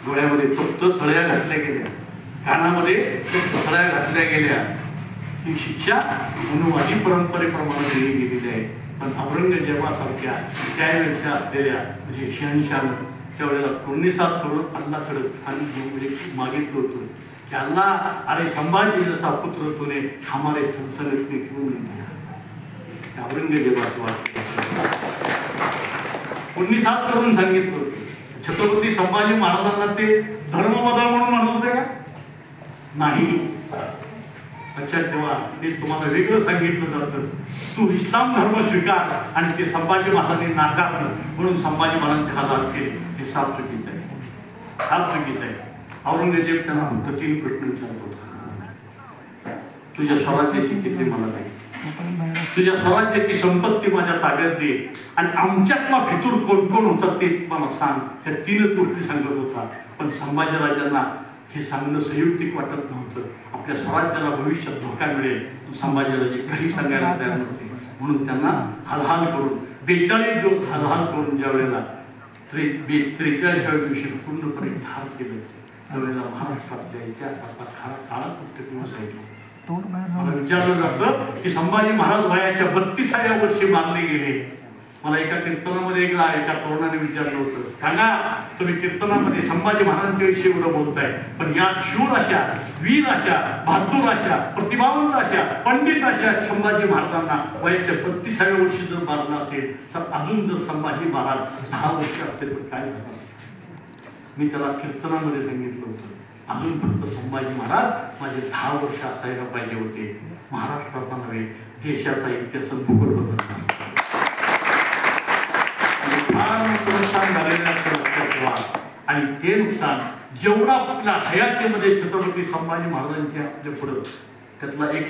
डोळ्यामध्ये फक्त सळ्या घातल्या गेल्या, कानामध्ये सळ्या घातल्या गेल्या. ही शिक्षा मनुवादी परंपरेप्रमाणे दिली गेलेली आहे. पण औरंगजेबासारख्या त्यावेळेच्या असलेल्या म्हणजे शहनशाह त्यावेळेला कोणीसात करून अल्लाकडे आणि मागितलं होतं कि अल्लाह, अरे संभाजी जसा पुत्र तूने हमारे सल्तनत में क्यों नहीं दिया. औरंगजेबाचं वाक्य कोणी साथ करून सांगितलं होतं. छत्रपती संभाजी महाराजांना ते धर्मबदल म्हणून म्हणत होते का? नाही. लक्षात ठेवा, ते तुम्हाला वेगळं सांगितलं जातं. तू इस्लाम धर्म स्वीकार आणि ते संभाजी महाराजांनी नाकारलं म्हणून संभाजी महाराजांचे हाल केले. हे साफ चुकीचं आहे, साफ चुकीचं आहे. औरंगजेब त्यांना फक्त 3 प्रश्न विचारत होता. तुझ्या स्वराज्याची किती मला नाही, तुझ्या स्वराज्याची संपत्ती माझ्या ताब्यात दे आणि आमच्यातला फितूर कोण कोण होता ते मला सांग. ह्या 3च गोष्टी सांगत होता. पण संभाजीराजांना हे सांगणं संयुक्तिक वाटत नव्हतं. आपल्या स्वराज्याला भविष्यात धोका मिळेल, संभाजीराजे काही सांगायला तयार नव्हते. म्हणून त्यांना हालहाल करून 42 दिवस हाल करून ज्या वेळेला 43व्या दिवशी पूर्णपणे ठार केलं त्यावेळेला महाराष्ट्रातल्या इतिहासाचा काळा कृत्य दिवस आहे. मला विचारलं जातं की संभाजी महाराज वयाच्या 32व्या वर्षी मारले गेले. मला एका कीर्तनामध्ये एका तरुणाने विचारलं होतं, सांगा तुम्ही कीर्तनामध्ये संभाजी महाराजांच्या विषयी एवढं बोलताय, पण या शूर अशा, वीर अशा, बहादूर अशा, प्रतिभावंत अशा, पंडित अशा संभाजी महाराजांना वयाच्या 32व्या वर्षी जर मारलं असेल तर अजून जर संभाजी महाराज 10 वर्ष असते तर काय झालं असतं. मी त्याला कीर्तनामध्ये सांगितलं होतं, अजून फक्त संभाजी महाराज माझे 10 वर्ष असायला पाहिजे होते. महाराष्ट्राचा नव्हे देशाचा इतिहास भूगोल बदलला असता. नुकसान झालेलं लक्षात ठेवा. आणि ते नुकसान जेवढा आपल्या हयातीमध्ये छत्रपती संभाजी महाराजांच्या पुढं त्यातला एक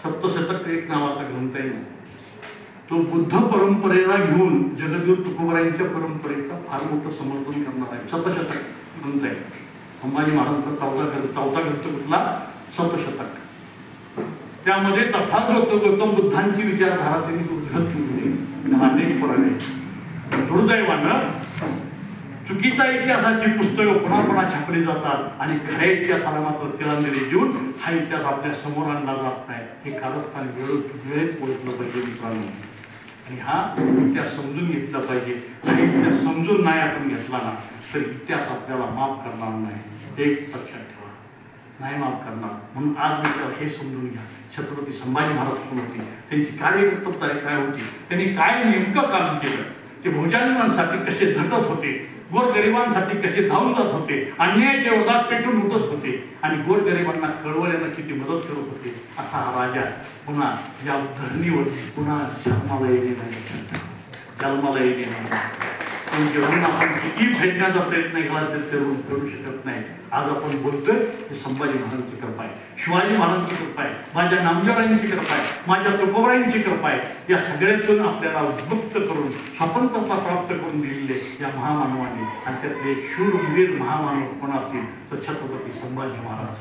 सप्तशतक एक नावाचा ग्रंथ आहे, तो बुद्ध परंपरेला घेऊन जगद्गुरु तुकोबारायांच्या परंपरेचा फार मोठं समर्थन करणार आहे. सप्तशतक ग्रंथ आहे संभाजी महाराजांचा चौथा ग्रंथ कुठला? सप्तशतक. त्यामध्ये तथागत गौतम बुद्धांची विचारधारा त्यांनी उद्धृत केली. अनेक पुरावे दुर्दैवानं चुकीच्या इतिहासाची पुस्तकं पुन्हा छापली जातात आणि खऱ्या इतिहासाला मात्र तिलांजली देऊन हा इतिहास आपल्या समोर आणला जात नाही. हे कारस्थान वेळेत ओळखलं पाहिजे मित्रांनो. आणि हा इतिहास समजून घेतला पाहिजे. हा इतिहास समजून नाही आपण घेतला ना तर इतिहास आपल्याला माफ करणार नाही. एक लक्षात ठेवा, नाही माफ करणार. म्हणून आज मी हे समजून घ्या, छत्रपती संभाजी महाराज कोण होते, त्यांची कार्यकर्तृत्व काय होती, त्यांनी काय नेमकं काम केलं, ते भोजनांसाठी कसे झटत होते, गोरगरिबांसाठी कसे धावून जात होते, अन्यायाच्या विरोधात पेटून उठत होते आणि गोरगरिबांना कळवळ्यानं किती मदत करत होते. असा हा राजा पुन्हा या धरणीवरती पुन्हा जन्माला येणे नाही, जन्माला येणे नाही. पण जेवढून आपण किती भेटण्याचा प्रयत्न केला तर करू शकत नाही. आज आपण बोलतोय हे संभाजी महाराजांची कृपा आहे, शिवाजी महाराजांची कृपा आहे, माझ्या नामदेवरायांची कृपा आहे, माझ्या तुकोबारायांची कृपा आहे. या सगळ्यातून आपल्याला मुक्त करून स्वतंत्रता प्राप्त करून दिलेले या महामानवाने आणि त्यातले शूरवीर महामानव कोण असतील तर छत्रपती संभाजी महाराज.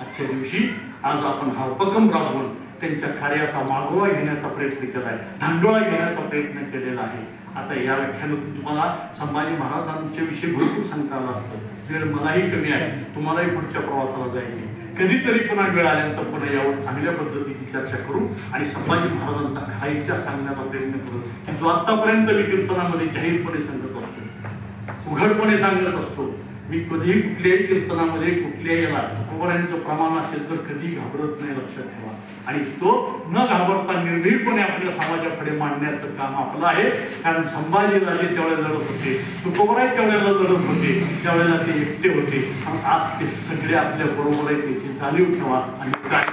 आजच्या दिवशी आज आपण हा उपक्रम राबवून त्यांच्या कार्याचा मागोवा घेण्याचा प्रयत्न केला आहे, धांडोळा घेण्याचा प्रयत्न केलेला आहे. आता या व्याख्यानातून तुम्हाला संभाजी महाराजांच्या विषयी भरपूर सांगता आलं असतं. वेळ मलाही कमी आहे, तुम्हालाही पुढच्या प्रवासाला जायची. कधीतरी पुन्हा वेळ आल्यानंतर पुन्हा यावर चांगल्या पद्धतीची चर्चा करू आणि संभाजी महाराजांचा खरा इतिहास सांगण्याचा प्रयत्न करू की जो आतापर्यंत मी कीर्तनामध्ये जाहीरपणे सांगत असतो, उघडपणे सांगत असतो. मी कधीही कुठल्याही कीर्तनामध्ये कुठल्याही याला तुकोबारायांचं प्रमाण असेल तर कधी घाबरत नाही, लक्षात ठेवा. आणि तो न घाबरता निर्भीडपणे आपल्या समाजाकडे मांडण्याचं काम आपलं आहे. कारण संभाजी राजे त्यावेळेला लढत होते, तुकोबाराय त्यावेळेला लढत होते, त्यावेळेला ते एकटे होते. आज ते सगळे आपल्या बरोबर आहेत याची जाणीव ठेवा आणि काय